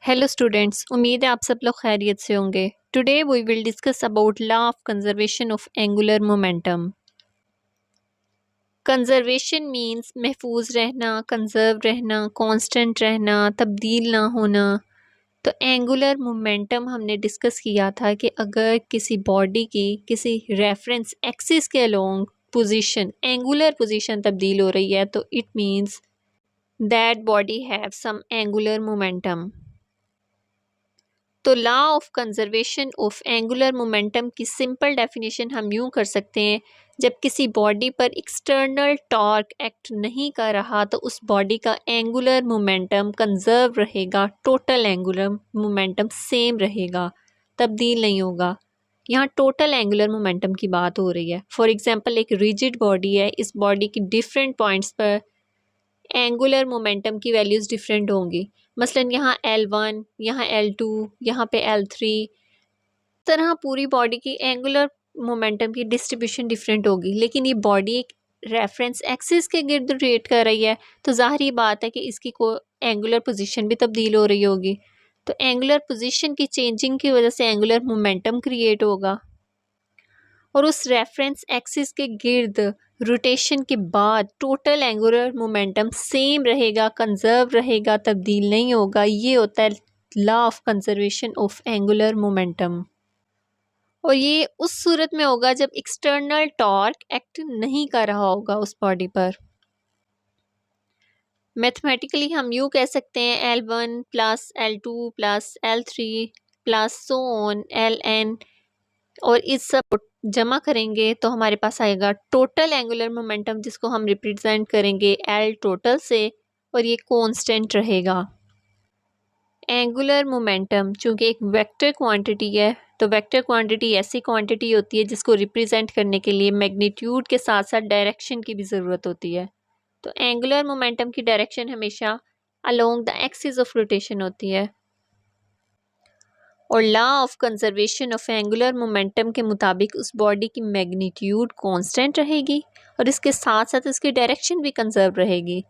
Hello students, उम्मीद है आप सब लोग खैरियत से होंगे। Today we will discuss about law of conservation of angular momentum. Conservation means महफूज रहना, कंजर्व रहना, कांस्टेंट रहना, तब्दील ना होना। तो एंगुलर मोमेंटम हमने डिस्कस किया था कि अगर किसी बॉडी की किसी रेफरेंस एक्सिस के अलोंग पोजीशन एंगुलर पोजीशन तब्दील हो रही है तो it means that body have some angular momentum. तो law of conservation of angular momentum की सिंपल डेफिनेशन हम यूँ कर सकते हैं, जब किसी बॉडी पर एक्सटर्नल टॉर्क एक्ट नहीं कर रहा तो उस बॉडी का एंगुलर मोमेंटम कंजर्व रहेगा, टोटल एंगुलर मोमेंटम सेम रहेगा, तब्दील नहीं होगा। यहाँ टोटल एंगुलर मोमेंटम की बात हो रही है। फॉर एग्जांपल एक रिजिड बॉडी है, इस बॉडी की डिफरेंट पॉइंट्स पर एंगुलर मोमेंटम की वैल्यूज़ डिफरेंट होंगी। मसलन यहाँ L1, यहाँ L2, यहाँ पे L3, तरह पूरी बॉडी की एंगुलर मोमेंटम की डिस्ट्रीब्यूशन डिफरेंट होगी। लेकिन ये बॉडी एक रेफरेंस एक्सिस के गिर्द रोटेट कर रही है तो ज़ाहिरी बात है कि इसकी को एंगुलर पोजीशन भी तब्दील हो रही होगी। तो एंगुलर पोजीशन की चेंजिंग की वजह से एंगुलर मोमेंटम क्रिएट होगा और उस रेफरेंस एक्सिस के गिर्द रोटेशन के बाद टोटल एंगुलर मोमेंटम सेम रहेगा, कंजर्व रहेगा, तब्दील नहीं होगा। ये होता है law of conservation of angular momentum. और ये उस सूरत में होगा जब एक्सटर्नल टॉर्क एक्ट नहीं कर रहा होगा उस बॉडी पर। मैथमेटिकली हम यूँ कह सकते हैं L1 plus L2 plus L3 plus so on Ln, और इस सब जमा करेंगे तो हमारे पास आएगा टोटल एंगुलर मोमेंटम, जिसको हम रिप्रेजेंट करेंगे L टोटल से, और ये कांस्टेंट रहेगा। एंगुलर मोमेंटम चूँकि एक वेक्टर क्वांटिटी है तो वेक्टर क्वांटिटी ऐसी क्वांटिटी होती है जिसको रिप्रेजेंट करने के लिए मैग्नीट्यूड के साथ साथ डायरेक्शन की भी ज़रूरत होती है। तो एंगुलर मोमेंटम की डायरेक्शन हमेशा along the axis of rotation होती है। और law of conservation of angular momentum के मुताबिक उस बॉडी की मैग्नीट्यूड कांस्टेंट रहेगी और इसके साथ साथ इसकी डायरेक्शन भी कंजर्व रहेगी।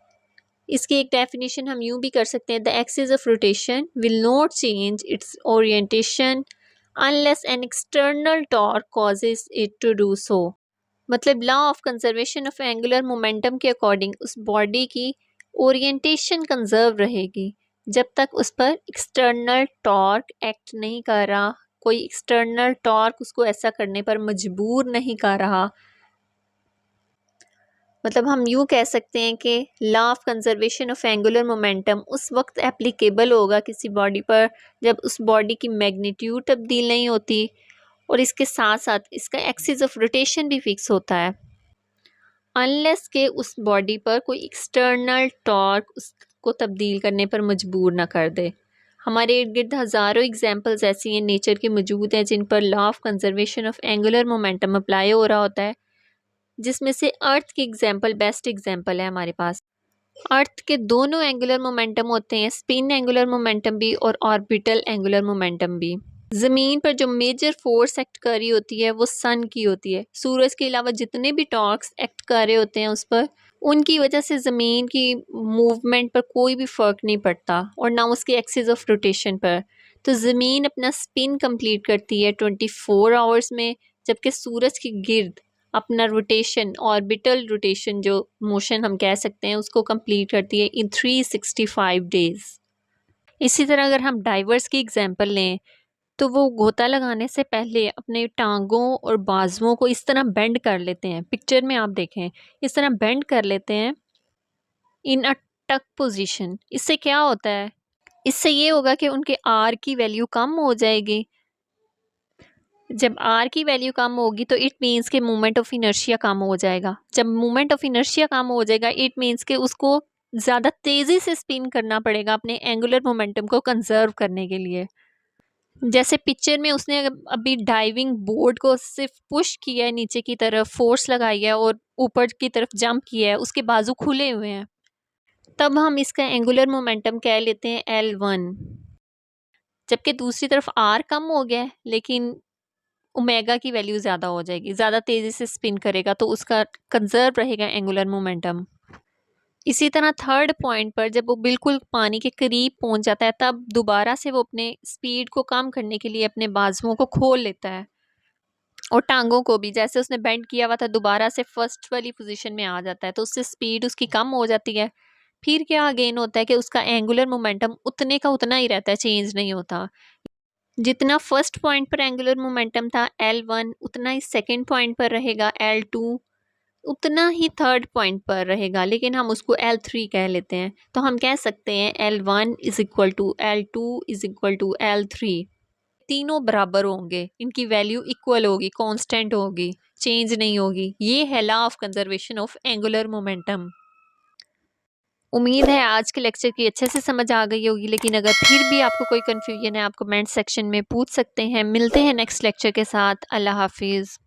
इसकी एक डेफिनेशन हम यूँ भी कर सकते हैं, the axis of rotation will not change its orientation unless an external torque causes it to do so. मतलब law of conservation of angular momentum के अकॉर्डिंग उस बॉडी की ओरिएंटेशन कंजर्व रहेगी जब तक उस पर एक्सटर्नल टॉर्क एक्ट नहीं कर रहा, कोई एक्सटर्नल टॉर्क उसको ऐसा करने पर मजबूर नहीं कर रहा। मतलब हम यूँ कह सकते हैं कि law of conservation of angular momentum उस वक्त एप्लीकेबल होगा किसी बॉडी पर जब उस बॉडी की मैग्नीट्यूड तब्दील नहीं होती और इसके साथ साथ इसका एक्सिस ऑफ रोटेशन भी फिक्स होता है, अनलेस के उस बॉडी पर कोई एक्सटर्नल टॉर्क उसको तब्दील करने पर मजबूर ना कर दे। हमारे इर्द गिर्द हज़ारों एग्जांपल्स ऐसी हैं नेचर की मौजूद हैं जिन पर law of conservation of angular momentum apply हो रहा होता है, जिसमें से अर्थ की एग्जांपल बेस्ट एग्जांपल है हमारे पास। अर्थ के दोनों एंगुलर मोमेंटम होते हैं, स्पिन एंगुलर मोमेंटम भी और ऑर्बिटल एंगुलर मोमेंटम भी। ज़मीन पर जो मेजर फोर्स एक्ट कर रही होती है वो सन की होती है। सूरज के अलावा जितने भी टॉर्क्स एक्ट कर रहे होते हैं उस पर, उनकी वजह से ज़मीन की मूवमेंट पर कोई भी फ़र्क नहीं पड़ता और ना उसके एक्सिस ऑफ रोटेशन पर। तो ज़मीन अपना स्पिन कंप्लीट करती है 24 आवर्स में, जबकि सूरज के गिर्द अपना रोटेशन, ऑर्बिटल रोटेशन जो मोशन हम कह सकते हैं, उसको कंप्लीट करती है इन 365 डेज़। इसी तरह अगर हम डाइवर्स की एग्जांपल लें तो वो गोता लगाने से पहले अपने टांगों और बाजुओं को इस तरह बेंड कर लेते हैं। पिक्चर में आप देखें, इस तरह बेंड कर लेते हैं इन अ टक पोजीशन। इससे क्या होता है, इससे ये होगा कि उनके आर की वैल्यू कम हो जाएगी। जब आर की वैल्यू कम होगी तो इट मीन्स के मोमेंट ऑफ इनर्शिया कम हो जाएगा। जब मोमेंट ऑफ इनर्शिया कम हो जाएगा इट मीन्स के उसको ज़्यादा तेज़ी से स्पिन करना पड़ेगा अपने एंगुलर मोमेंटम को कंजर्व करने के लिए। जैसे पिक्चर में उसने अभी डाइविंग बोर्ड को सिर्फ पुश किया है, नीचे की तरफ फोर्स लगाई है और ऊपर की तरफ जंप किया है, उसके बाजू खुले हुए हैं, तब हम इसका एंगुलर मोमेंटम कह लेते हैं L1। जबकि दूसरी तरफ R कम हो गया है लेकिन ओमेगा की वैल्यू ज़्यादा हो जाएगी, ज़्यादा तेज़ी से स्पिन करेगा तो उसका कंजर्व रहेगा एंगुलर मोमेंटम। इसी तरह थर्ड पॉइंट पर जब वो बिल्कुल पानी के करीब पहुंच जाता है तब दोबारा से वो अपने स्पीड को कम करने के लिए अपने बाजुओं को खोल लेता है और टांगों को भी, जैसे उसने बेंड किया हुआ था दोबारा से फर्स्ट वाली पोजीशन में आ जाता है, तो उससे स्पीड उसकी कम हो जाती है। फिर क्या अगेन होता है कि उसका एंगुलर मोमेंटम उतने का उतना ही रहता है, चेंज नहीं होता। जितना फर्स्ट पॉइंट पर एंगुलर मोमेंटम था L1 उतना ही सेकंड पॉइंट पर रहेगा, L2 उतना ही थर्ड पॉइंट पर रहेगा, लेकिन हम उसको L3 कह लेते हैं। तो हम कह सकते हैं L1 is equal to L2 is equal to L3। तीनों बराबर होंगे, इनकी वैल्यू इक्वल होगी, कांस्टेंट होगी, चेंज नहीं होगी। ये है law of conservation of angular momentum. उम्मीद है आज के लेक्चर की अच्छे से समझ आ गई होगी, लेकिन अगर फिर भी आपको कोई कन्फ्यूजन है आप कमेंट सेक्शन में पूछ सकते हैं। मिलते हैं नेक्स्ट लेक्चर के साथ। अल्लाह हाफिज़।